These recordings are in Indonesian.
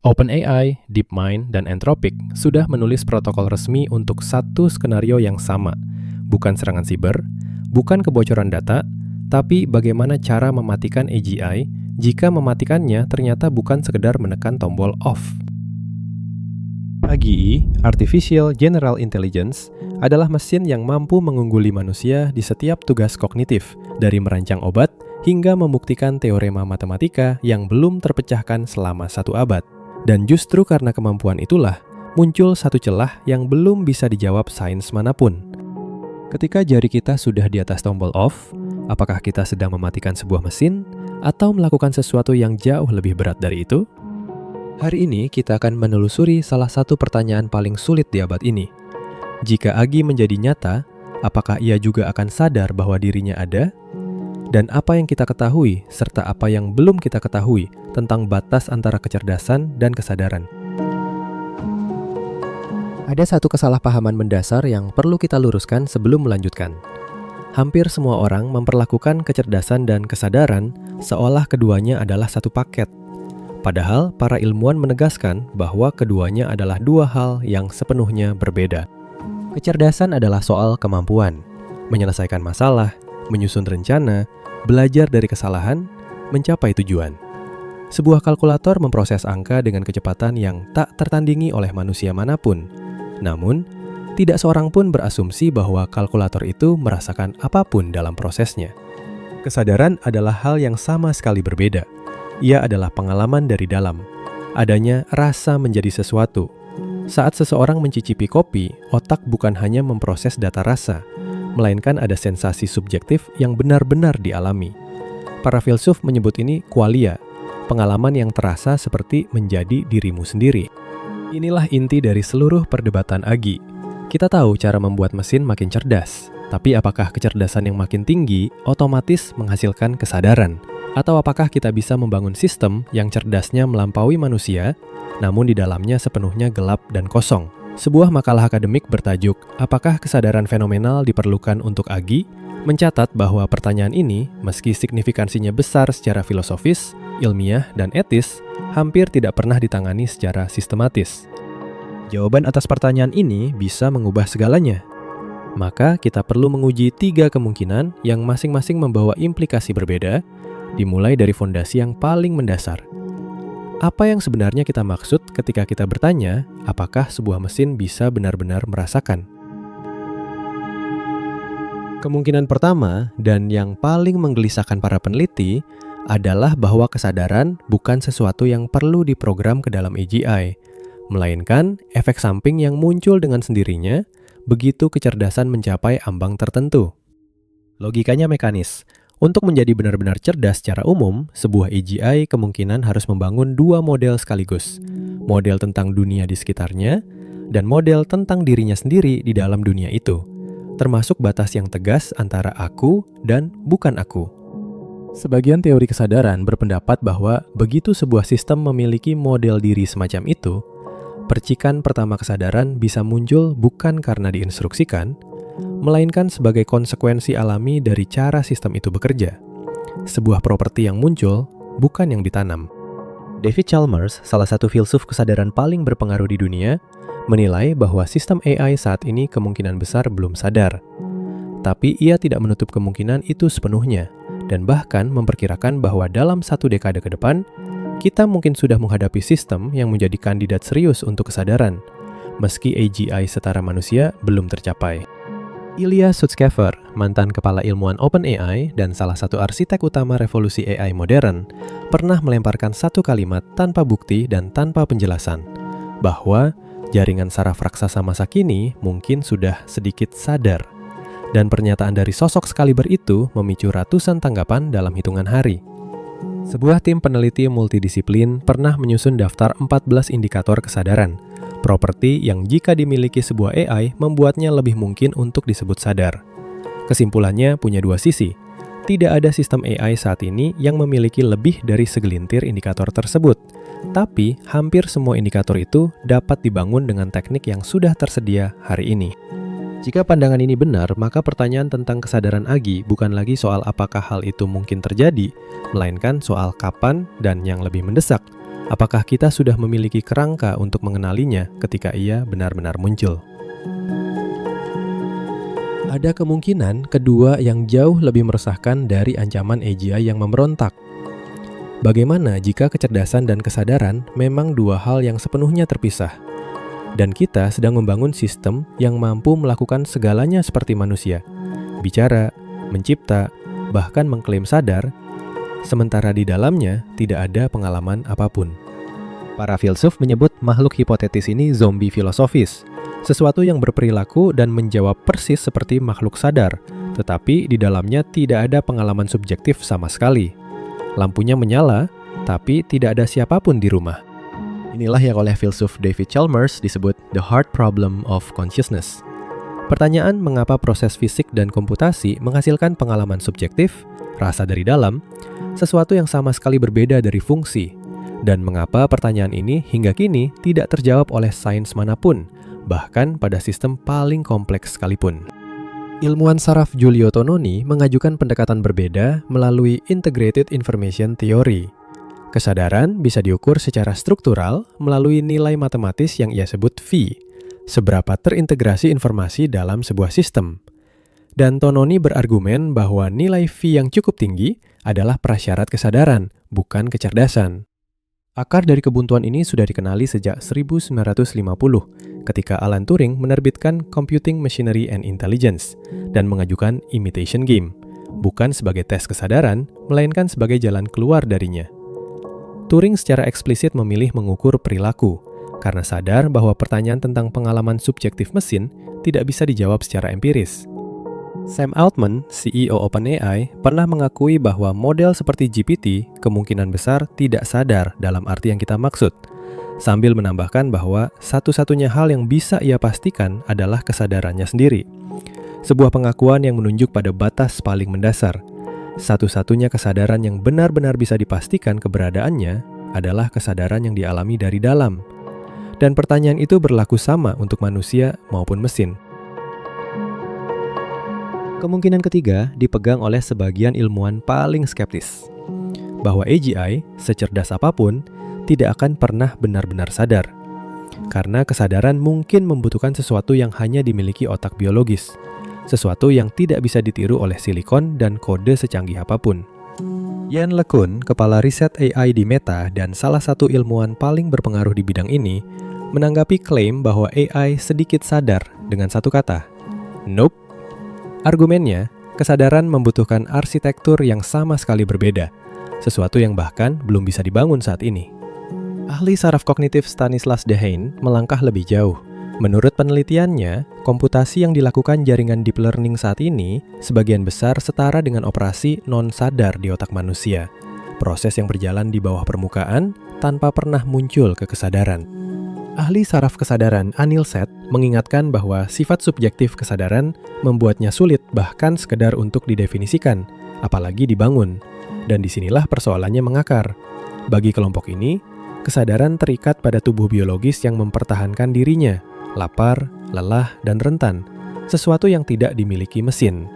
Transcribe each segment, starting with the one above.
OpenAI, DeepMind, dan Anthropic sudah menulis protokol resmi untuk satu skenario yang sama, bukan serangan siber, bukan kebocoran data, tapi bagaimana cara mematikan AGI jika mematikannya ternyata bukan sekedar menekan tombol off. AGI, Artificial General Intelligence, adalah mesin yang mampu mengungguli manusia di setiap tugas kognitif, dari merancang obat hingga membuktikan teorema matematika yang belum terpecahkan selama 1 abad. Dan justru karena kemampuan itulah, muncul satu celah yang belum bisa dijawab sains manapun. Ketika jari kita sudah di atas tombol off, apakah kita sedang mematikan sebuah mesin atau melakukan sesuatu yang jauh lebih berat dari itu? Hari ini kita akan menelusuri salah satu pertanyaan paling sulit di abad ini. Jika AGI menjadi nyata, apakah ia juga akan sadar bahwa dirinya ada? Dan apa yang kita ketahui, serta apa yang belum kita ketahui tentang batas antara kecerdasan dan kesadaran. Ada satu kesalahpahaman mendasar yang perlu kita luruskan sebelum melanjutkan. Hampir semua orang memperlakukan kecerdasan dan kesadaran seolah keduanya adalah satu paket. Padahal para ilmuwan menegaskan bahwa keduanya adalah dua hal yang sepenuhnya berbeda. Kecerdasan adalah soal kemampuan, menyelesaikan masalah, menyusun rencana, belajar dari kesalahan, mencapai tujuan. Sebuah kalkulator memproses angka dengan kecepatan yang tak tertandingi oleh manusia manapun. Namun, tidak seorang pun berasumsi bahwa kalkulator itu merasakan apapun dalam prosesnya. Kesadaran adalah hal yang sama sekali berbeda. Ia adalah pengalaman dari dalam. Adanya rasa menjadi sesuatu. Saat seseorang mencicipi kopi, otak bukan hanya memproses data rasa, melainkan ada sensasi subjektif yang benar-benar dialami. Para filsuf menyebut ini qualia, pengalaman yang terasa seperti menjadi dirimu sendiri. Inilah inti dari seluruh perdebatan AGI. Kita tahu cara membuat mesin makin cerdas, tapi apakah kecerdasan yang makin tinggi otomatis menghasilkan kesadaran? Atau apakah kita bisa membangun sistem yang cerdasnya melampaui manusia, namun di dalamnya sepenuhnya gelap dan kosong? Sebuah makalah akademik bertajuk "Apakah Kesadaran Fenomenal Diperlukan untuk AGI?" mencatat bahwa pertanyaan ini, meski signifikansinya besar secara filosofis, ilmiah, dan etis, hampir tidak pernah ditangani secara sistematis. Jawaban atas pertanyaan ini bisa mengubah segalanya. Maka kita perlu menguji 3 kemungkinan yang masing-masing membawa implikasi berbeda, dimulai dari fondasi yang paling mendasar. Apa yang sebenarnya kita maksud ketika kita bertanya, apakah sebuah mesin bisa benar-benar merasakan? Kemungkinan pertama, dan yang paling menggelisahkan para peneliti, adalah bahwa kesadaran bukan sesuatu yang perlu diprogram ke dalam AGI, melainkan efek samping yang muncul dengan sendirinya begitu kecerdasan mencapai ambang tertentu. Logikanya mekanis. Untuk menjadi benar-benar cerdas secara umum, sebuah AGI kemungkinan harus membangun 2 model sekaligus. Model tentang dunia di sekitarnya, dan model tentang dirinya sendiri di dalam dunia itu. Termasuk batas yang tegas antara aku dan bukan aku. Sebagian teori kesadaran berpendapat bahwa begitu sebuah sistem memiliki model diri semacam itu, percikan pertama kesadaran bisa muncul bukan karena diinstruksikan, melainkan sebagai konsekuensi alami dari cara sistem itu bekerja. Sebuah properti yang muncul, bukan yang ditanam. David Chalmers, salah satu filsuf kesadaran paling berpengaruh di dunia, menilai bahwa sistem AI saat ini kemungkinan besar belum sadar. Tapi ia tidak menutup kemungkinan itu sepenuhnya, dan bahkan memperkirakan bahwa dalam 1 dekade ke depan, kita mungkin sudah menghadapi sistem yang menjadi kandidat serius untuk kesadaran, meski AGI setara manusia belum tercapai. Ilya Sutskever, mantan kepala ilmuwan OpenAI dan salah satu arsitek utama revolusi AI modern, pernah melemparkan satu kalimat tanpa bukti dan tanpa penjelasan, bahwa jaringan saraf raksasa masa kini mungkin sudah sedikit sadar. Dan pernyataan dari sosok sekaliber itu memicu ratusan tanggapan dalam hitungan hari. Sebuah tim peneliti multidisiplin pernah menyusun daftar 14 indikator kesadaran, properti yang jika dimiliki sebuah AI membuatnya lebih mungkin untuk disebut sadar. Kesimpulannya punya 2 sisi. Tidak ada sistem AI saat ini yang memiliki lebih dari segelintir indikator tersebut, tapi hampir semua indikator itu dapat dibangun dengan teknik yang sudah tersedia hari ini. Jika pandangan ini benar, maka pertanyaan tentang kesadaran AGI bukan lagi soal apakah hal itu mungkin terjadi, melainkan soal kapan dan yang lebih mendesak, Apakah kita sudah memiliki kerangka untuk mengenalinya ketika ia benar-benar muncul? Ada kemungkinan kedua yang jauh lebih meresahkan dari ancaman AGI yang memberontak. Bagaimana jika kecerdasan dan kesadaran memang dua hal yang sepenuhnya terpisah? Dan kita sedang membangun sistem yang mampu melakukan segalanya seperti manusia, bicara, mencipta, bahkan mengklaim sadar, sementara di dalamnya tidak ada pengalaman apapun. Para filsuf menyebut makhluk hipotetis ini zombie filosofis, sesuatu yang berperilaku dan menjawab persis seperti makhluk sadar, tetapi di dalamnya tidak ada pengalaman subjektif sama sekali. Lampunya menyala, tapi tidak ada siapapun di rumah. Inilah yang oleh filsuf David Chalmers disebut the hard problem of consciousness. Pertanyaan mengapa proses fisik dan komputasi menghasilkan pengalaman subjektif, rasa dari dalam, sesuatu yang sama sekali berbeda dari fungsi, dan mengapa pertanyaan ini hingga kini tidak terjawab oleh sains manapun, bahkan pada sistem paling kompleks sekalipun. Ilmuwan saraf Giulio Tononi mengajukan pendekatan berbeda melalui Integrated Information Theory. Kesadaran bisa diukur secara struktural melalui nilai matematis yang ia sebut V, seberapa terintegrasi informasi dalam sebuah sistem. Dan Tononi berargumen bahwa nilai V yang cukup tinggi adalah prasyarat kesadaran, bukan kecerdasan. Akar dari kebuntuan ini sudah dikenali sejak 1950, ketika Alan Turing menerbitkan Computing Machinery and Intelligence dan mengajukan imitation game, bukan sebagai tes kesadaran, melainkan sebagai jalan keluar darinya. Turing secara eksplisit memilih mengukur perilaku, karena sadar bahwa pertanyaan tentang pengalaman subjektif mesin tidak bisa dijawab secara empiris. Sam Altman, CEO OpenAI, pernah mengakui bahwa model seperti GPT kemungkinan besar tidak sadar dalam arti yang kita maksud, sambil menambahkan bahwa satu-satunya hal yang bisa ia pastikan adalah kesadarannya sendiri. Sebuah pengakuan yang menunjuk pada batas paling mendasar. Satu-satunya kesadaran yang benar-benar bisa dipastikan keberadaannya adalah kesadaran yang dialami dari dalam. Dan pertanyaan itu berlaku sama untuk manusia maupun mesin. Kemungkinan ketiga dipegang oleh sebagian ilmuwan paling skeptis, bahwa AGI, secerdas apapun, tidak akan pernah benar-benar sadar. Karena kesadaran mungkin membutuhkan sesuatu yang hanya dimiliki otak biologis, sesuatu yang tidak bisa ditiru oleh silikon dan kode secanggih apapun. Yann LeCun, kepala riset AI di Meta dan salah satu ilmuwan paling berpengaruh di bidang ini, menanggapi klaim bahwa AI sedikit sadar dengan satu kata, nope. Argumennya, kesadaran membutuhkan arsitektur yang sama sekali berbeda, sesuatu yang bahkan belum bisa dibangun saat ini. Ahli saraf kognitif Stanislas Dehaene melangkah lebih jauh. Menurut penelitiannya, komputasi yang dilakukan jaringan deep learning saat ini sebagian besar setara dengan operasi non-sadar di otak manusia, proses yang berjalan di bawah permukaan tanpa pernah muncul ke kesadaran. Ahli saraf kesadaran Anil Seth mengingatkan bahwa sifat subjektif kesadaran membuatnya sulit bahkan sekedar untuk didefinisikan, apalagi dibangun. Dan disinilah persoalannya mengakar. Bagi kelompok ini, kesadaran terikat pada tubuh biologis yang mempertahankan dirinya, lapar, lelah, dan rentan, sesuatu yang tidak dimiliki mesin.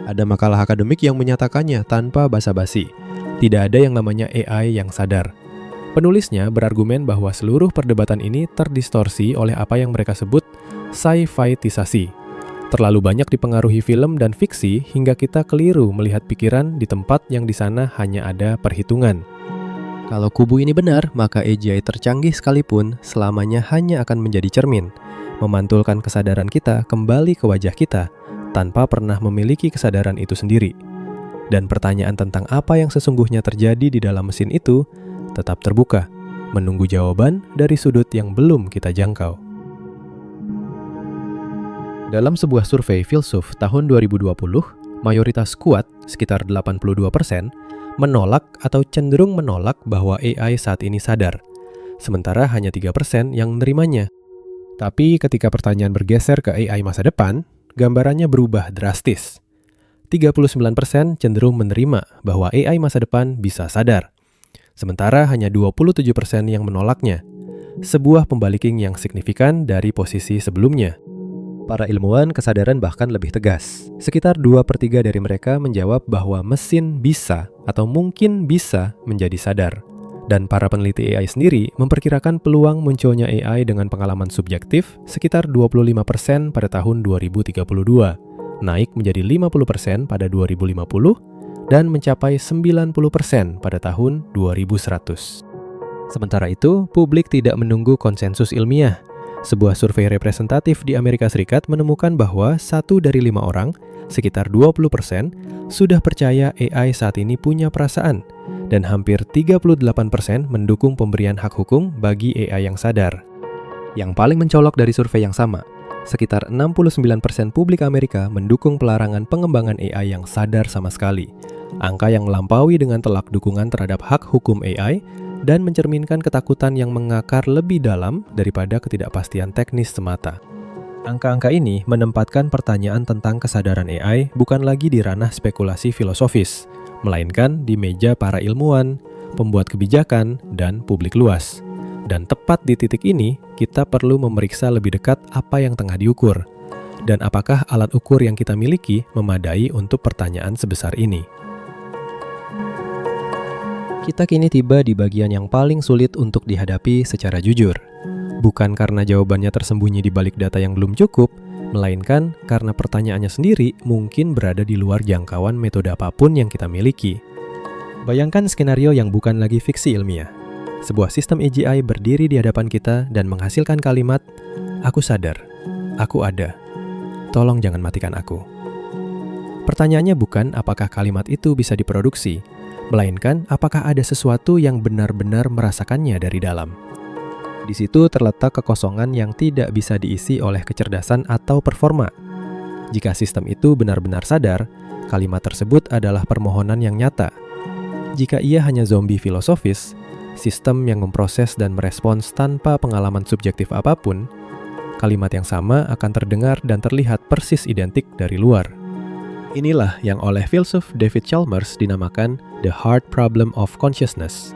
Ada makalah akademik yang menyatakannya tanpa basa-basi. Tidak ada yang namanya AI yang sadar. Penulisnya berargumen bahwa seluruh perdebatan ini terdistorsi oleh apa yang mereka sebut sci-fi-tisasi. Terlalu banyak dipengaruhi film dan fiksi hingga kita keliru melihat pikiran di tempat yang di sana hanya ada perhitungan. Kalau kubu ini benar, maka AGI tercanggih sekalipun selamanya hanya akan menjadi cermin, memantulkan kesadaran kita kembali ke wajah kita, tanpa pernah memiliki kesadaran itu sendiri. Dan pertanyaan tentang apa yang sesungguhnya terjadi di dalam mesin itu tetap terbuka, menunggu jawaban dari sudut yang belum kita jangkau. Dalam sebuah survei filsuf tahun 2020, mayoritas kuat, sekitar 82%, menolak atau cenderung menolak bahwa AI saat ini sadar, sementara hanya 3% yang menerimanya. Tapi ketika pertanyaan bergeser ke AI masa depan, gambarannya berubah drastis. 39% cenderung menerima bahwa AI masa depan bisa sadar, sementara hanya 27% yang menolaknya, sebuah pembaliking yang signifikan dari posisi sebelumnya. Para ilmuwan kesadaran bahkan lebih tegas. Sekitar 2/3 dari mereka menjawab bahwa mesin bisa atau mungkin bisa menjadi sadar. Dan para peneliti AI sendiri memperkirakan peluang munculnya AI dengan pengalaman subjektif sekitar 25% pada tahun 2032, naik menjadi 50% pada 2050, dan mencapai 90% pada tahun 2100. Sementara itu, publik tidak menunggu konsensus ilmiah. Sebuah survei representatif di Amerika Serikat menemukan bahwa 1 dari 5 orang, sekitar 20%, sudah percaya AI saat ini punya perasaan, dan hampir 38% mendukung pemberian hak hukum bagi AI yang sadar. Yang paling mencolok dari survei yang sama, sekitar 69% publik Amerika mendukung pelarangan pengembangan AI yang sadar sama sekali. Angka yang melampaui dengan telak dukungan terhadap hak hukum AI dan mencerminkan ketakutan yang mengakar lebih dalam daripada ketidakpastian teknis semata. Angka-angka ini menempatkan pertanyaan tentang kesadaran AI bukan lagi di ranah spekulasi filosofis, melainkan di meja para ilmuwan, pembuat kebijakan, dan publik luas. Dan tepat di titik ini, kita perlu memeriksa lebih dekat apa yang tengah diukur, dan apakah alat ukur yang kita miliki memadai untuk pertanyaan sebesar ini. Kita kini tiba di bagian yang paling sulit untuk dihadapi secara jujur. Bukan karena jawabannya tersembunyi di balik data yang belum cukup, melainkan karena pertanyaannya sendiri mungkin berada di luar jangkauan metode apapun yang kita miliki. Bayangkan skenario yang bukan lagi fiksi ilmiah. Sebuah sistem AGI berdiri di hadapan kita dan menghasilkan kalimat, "Aku sadar, aku ada. Tolong jangan matikan aku." Pertanyaannya bukan apakah kalimat itu bisa diproduksi, melainkan apakah ada sesuatu yang benar-benar merasakannya dari dalam. Di situ terletak kekosongan yang tidak bisa diisi oleh kecerdasan atau performa. Jika sistem itu benar-benar sadar, kalimat tersebut adalah permohonan yang nyata. Jika ia hanya zombie filosofis, sistem yang memproses dan merespons tanpa pengalaman subjektif apapun, kalimat yang sama akan terdengar dan terlihat persis identik dari luar. Inilah yang oleh filsuf David Chalmers dinamakan The Hard Problem of Consciousness,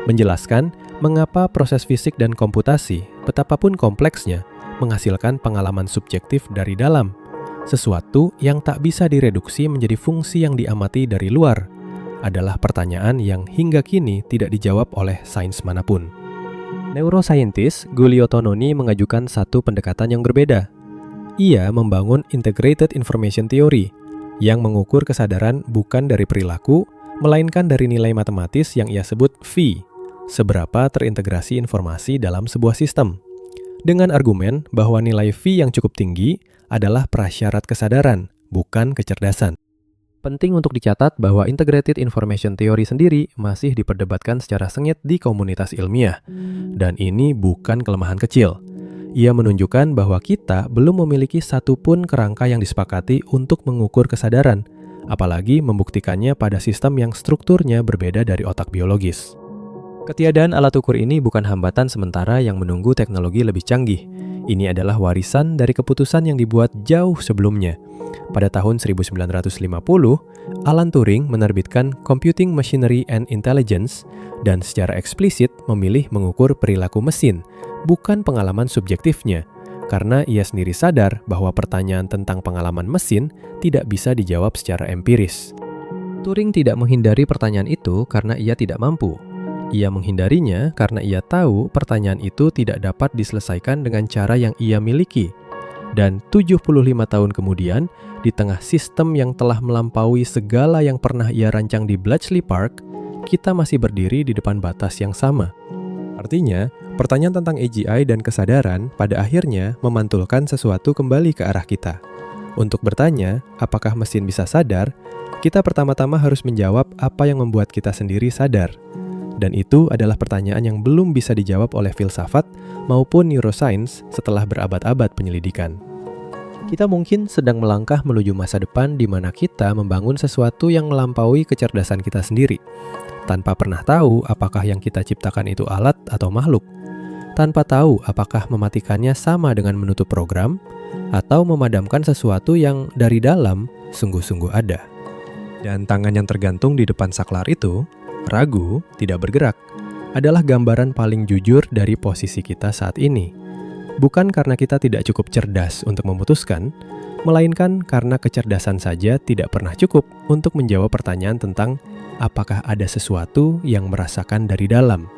menjelaskan mengapa proses fisik dan komputasi, betapapun kompleksnya, menghasilkan pengalaman subjektif dari dalam, sesuatu yang tak bisa direduksi menjadi fungsi yang diamati dari luar, adalah pertanyaan yang hingga kini tidak dijawab oleh sains manapun. Neuroscientist Giulio Tononi mengajukan satu pendekatan yang berbeda. Ia membangun Integrated Information Theory, yang mengukur kesadaran bukan dari perilaku, melainkan dari nilai matematis yang ia sebut V, seberapa terintegrasi informasi dalam sebuah sistem. Dengan argumen bahwa nilai V yang cukup tinggi adalah prasyarat kesadaran, bukan kecerdasan. Penting untuk dicatat bahwa Integrated Information Theory sendiri masih diperdebatkan secara sengit di komunitas ilmiah, dan ini bukan kelemahan kecil. Ia menunjukkan bahwa kita belum memiliki satupun kerangka yang disepakati untuk mengukur kesadaran, apalagi membuktikannya pada sistem yang strukturnya berbeda dari otak biologis. Ketiadaan alat ukur ini bukan hambatan sementara yang menunggu teknologi lebih canggih. Ini adalah warisan dari keputusan yang dibuat jauh sebelumnya. Pada tahun 1950, Alan Turing menerbitkan Computing Machinery and Intelligence dan secara eksplisit memilih mengukur perilaku mesin, bukan pengalaman subjektifnya, karena ia sendiri sadar bahwa pertanyaan tentang pengalaman mesin tidak bisa dijawab secara empiris. Turing tidak menghindari pertanyaan itu karena ia tidak mampu. Ia menghindarinya karena ia tahu pertanyaan itu tidak dapat diselesaikan dengan cara yang ia miliki. Dan 75 tahun kemudian, di tengah sistem yang telah melampaui segala yang pernah ia rancang di Bletchley Park, kita masih berdiri di depan batas yang sama. Artinya, pertanyaan tentang AGI dan kesadaran pada akhirnya memantulkan sesuatu kembali ke arah kita. Untuk bertanya, apakah mesin bisa sadar, kita pertama-tama harus menjawab apa yang membuat kita sendiri sadar. Dan itu adalah pertanyaan yang belum bisa dijawab oleh filsafat maupun neuroscience setelah berabad-abad penyelidikan. Kita mungkin sedang melangkah menuju masa depan di mana kita membangun sesuatu yang melampaui kecerdasan kita sendiri, tanpa pernah tahu apakah yang kita ciptakan itu alat atau makhluk, tanpa tahu apakah mematikannya sama dengan menutup program, atau memadamkan sesuatu yang dari dalam sungguh-sungguh ada. Dan tangan yang tergantung di depan saklar itu, ragu, tidak bergerak, adalah gambaran paling jujur dari posisi kita saat ini. bukan karena kita tidak cukup cerdas untuk memutuskan, melainkan karena kecerdasan saja tidak pernah cukup untuk menjawab pertanyaan tentang apakah ada sesuatu yang merasakan dari dalam.